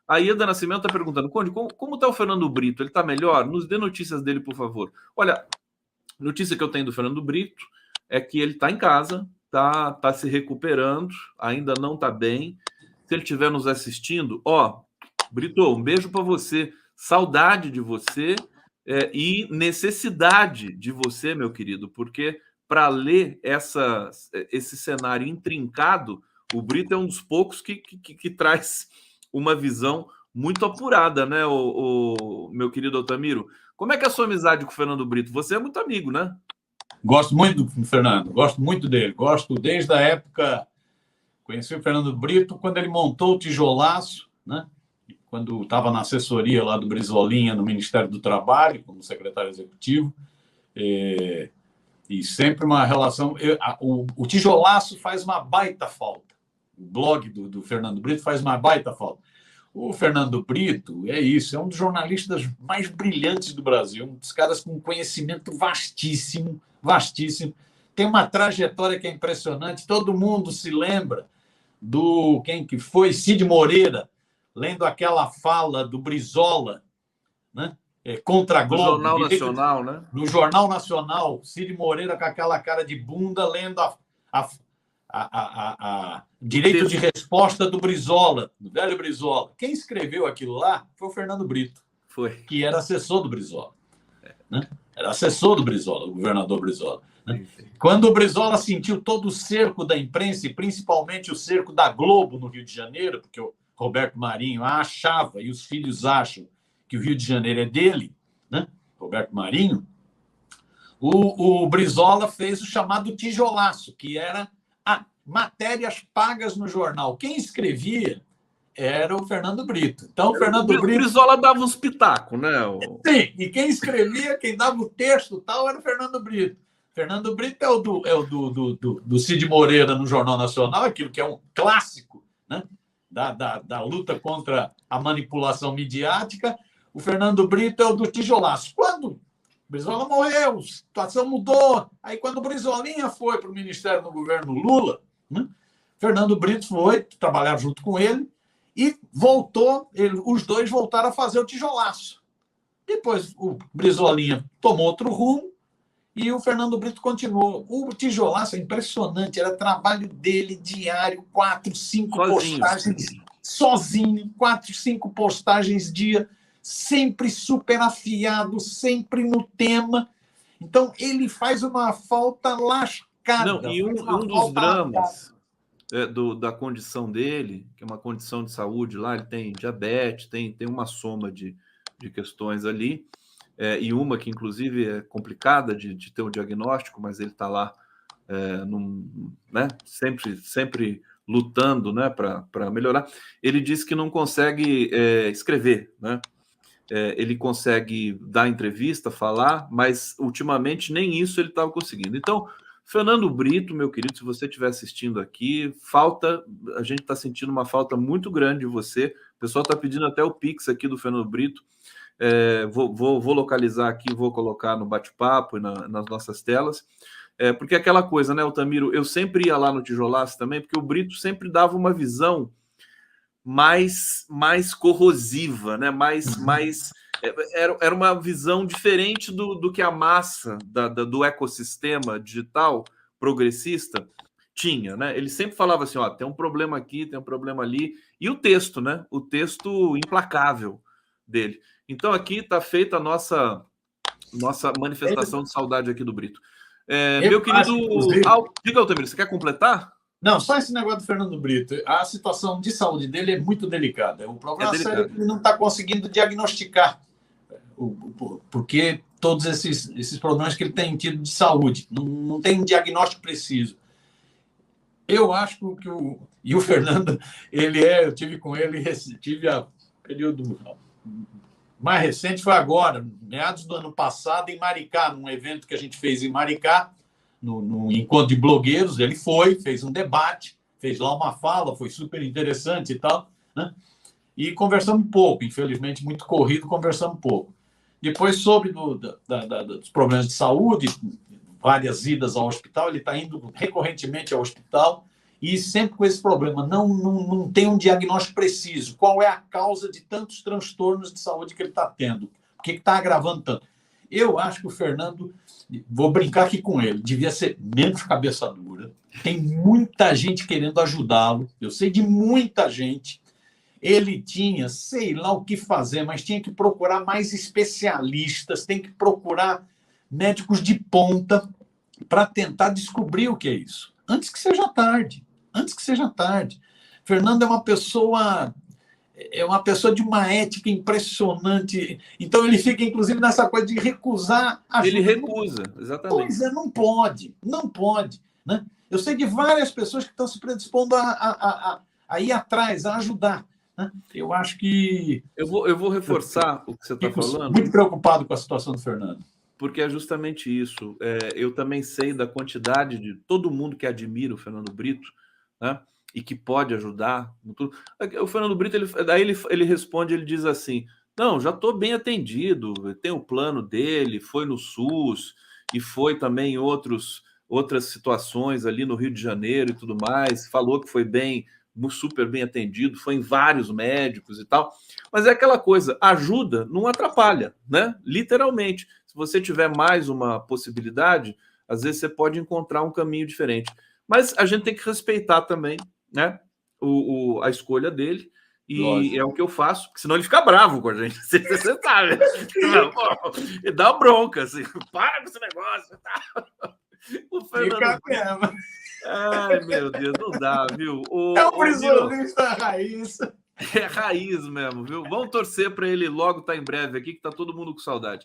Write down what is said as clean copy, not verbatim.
A Ieda Nascimento está perguntando, Conde, como está o Fernando Brito? Ele está melhor? Nos dê notícias dele, por favor. Olha, notícia que eu tenho do Fernando Brito é que ele está em casa, tá se recuperando, ainda não está bem. Se ele estiver nos assistindo, Brito, um beijo para você. Saudade de você e necessidade de você, meu querido, porque para ler esse cenário intrincado, o Brito é um dos poucos que traz uma visão muito apurada, né, o meu querido Altamiro? Como é que é a sua amizade com o Fernando Brito? Você é muito amigo, né? Gosto muito do Fernando, gosto muito dele. Gosto desde a época... Conheci o Fernando Brito quando ele montou o Tijolaço, né? Quando estava na assessoria lá do Brizolinha, no Ministério do Trabalho, como secretário executivo. E sempre uma relação... O Tijolaço faz uma baita falta. O blog do Fernando Brito faz uma baita falta. O Fernando Brito é um dos jornalistas mais brilhantes do Brasil, um dos caras com conhecimento vastíssimo, vastíssimo. Tem uma trajetória que é impressionante, todo mundo se lembra do quem que foi Cid Moreira, lendo aquela fala do Brizola, né? Contra a Globo. No Jornal Nacional, né? No Jornal Nacional, Cid Moreira com aquela cara de bunda lendo a direito de resposta do Brizola, do velho Brizola. Quem escreveu aquilo lá foi o Fernando Brito, que era assessor do Brizola. Né? Era assessor do Brizola, o governador Brizola. Né? Quando o Brizola sentiu todo o cerco da imprensa, e principalmente o cerco da Globo no Rio de Janeiro, porque o Roberto Marinho achava, e os filhos acham, que o Rio de Janeiro é dele, né? Roberto Marinho, o Brizola fez o chamado tijolaço, que era matérias pagas no jornal. Quem escrevia era o Fernando Brito. Então, o Fernando Brito... O Brizola dava uns pitacos, né? Sim, e quem escrevia, quem dava o texto e tal, era o Fernando Brito. Fernando Brito é o do Cid Moreira no Jornal Nacional, aquilo que é um clássico, né? da luta contra a manipulação midiática. O Fernando Brito é o do tijolaço. Quando o Brizola morreu, a situação mudou. Aí, quando o Brizolinha foi para o Ministério do governo Lula, né? Fernando Brito foi trabalhar junto com ele e voltou, os dois voltaram a fazer o tijolaço. Depois, o Brizolinha tomou outro rumo e o Fernando Brito continuou. O tijolaço é impressionante, era trabalho dele diário, 4, 5 postagens sozinho, 4, 5 postagens dia, sempre super afiado, sempre no tema. Então, ele faz uma falta lascada. Não, e um dos dramas da condição dele, que é uma condição de saúde lá, ele tem diabetes, tem uma soma de questões ali, e uma que, inclusive, é complicada de ter um diagnóstico, mas ele está lá né, sempre lutando, né, para melhorar. Ele disse que não consegue escrever, né? Ele consegue dar entrevista, falar, mas ultimamente nem isso ele estava conseguindo. Então, Fernando Brito, meu querido, se você estiver assistindo aqui, a gente está sentindo uma falta muito grande de você. O pessoal está pedindo até o Pix aqui do Fernando Brito. Vou localizar aqui, vou colocar no bate-papo e nas nossas telas. Porque aquela coisa, né, Altamiro? Eu sempre ia lá no Tijolaço também, porque o Brito sempre dava uma visão mais corrosiva, né? Era uma visão diferente do que a massa do ecossistema digital progressista tinha, né? Ele sempre falava assim, tem um problema aqui, tem um problema ali, e o texto, né? O texto implacável dele. Então aqui está feita a nossa manifestação de saudade aqui do Brito. Meu querido... Diga, Altamiro, você quer completar? Não, só esse negócio do Fernando Brito. A situação de saúde dele é muito delicada. O problema sério é que ele não está conseguindo diagnosticar, porque todos esses problemas que ele tem tido de saúde, não tem um diagnóstico preciso. Eu acho que o Fernando, eu tive com ele, a período mais recente foi agora, meados do ano passado, em Maricá, num evento que a gente fez em Maricá, no encontro de blogueiros. Ele fez um debate, fez lá uma fala, foi super interessante e tal, né? E conversamos um pouco, infelizmente muito corrido, conversamos um pouco. Depois soube dos problemas de saúde, várias idas ao hospital, ele está indo recorrentemente ao hospital e sempre com esse problema. Não tem um diagnóstico preciso. Qual é a causa de tantos transtornos de saúde que ele está tendo? Por que está agravando tanto? Eu acho que o Fernando, vou brincar aqui com ele, devia ser menos cabeça dura. Tem muita gente querendo ajudá-lo. Eu sei de muita gente. Ele tinha, sei lá o que fazer, mas tinha que procurar mais especialistas, tem que procurar médicos de ponta para tentar descobrir o que é isso. Antes que seja tarde. Antes que seja tarde. Fernando é uma pessoa de uma ética impressionante. Então ele fica, inclusive, nessa coisa de recusar ajuda. Ele recusa, exatamente. Pois é, não pode. Não pode. Né? Eu sei de várias pessoas que estão se predispondo a ir atrás, a ajudar. Né? Eu acho que... Eu vou reforçar o que você está falando. Muito preocupado com a situação do Fernando. Porque é justamente isso. Eu também sei da quantidade de todo mundo que admira o Fernando Brito, né? E que pode ajudar. O Fernando Brito, ele responde, ele diz assim, não, já estou bem atendido, tem o plano dele, foi no SUS e foi também em outras situações ali no Rio de Janeiro e tudo mais, falou que foi super bem atendido, foi em vários médicos e tal, mas é aquela coisa, ajuda não atrapalha, né? Literalmente. Se você tiver mais uma possibilidade, às vezes você pode encontrar um caminho diferente. Mas a gente tem que respeitar também, né, a escolha dele, e lógico, é o que eu faço, porque senão ele fica bravo com a gente. Você sabe, e dá bronca, assim, para com esse negócio. Tá? O Fernando... Ai, meu Deus, não dá, viu? É um prisionista raiz. É raiz mesmo, viu? Vamos torcer para ele logo estar em breve aqui, que tá todo mundo com saudade.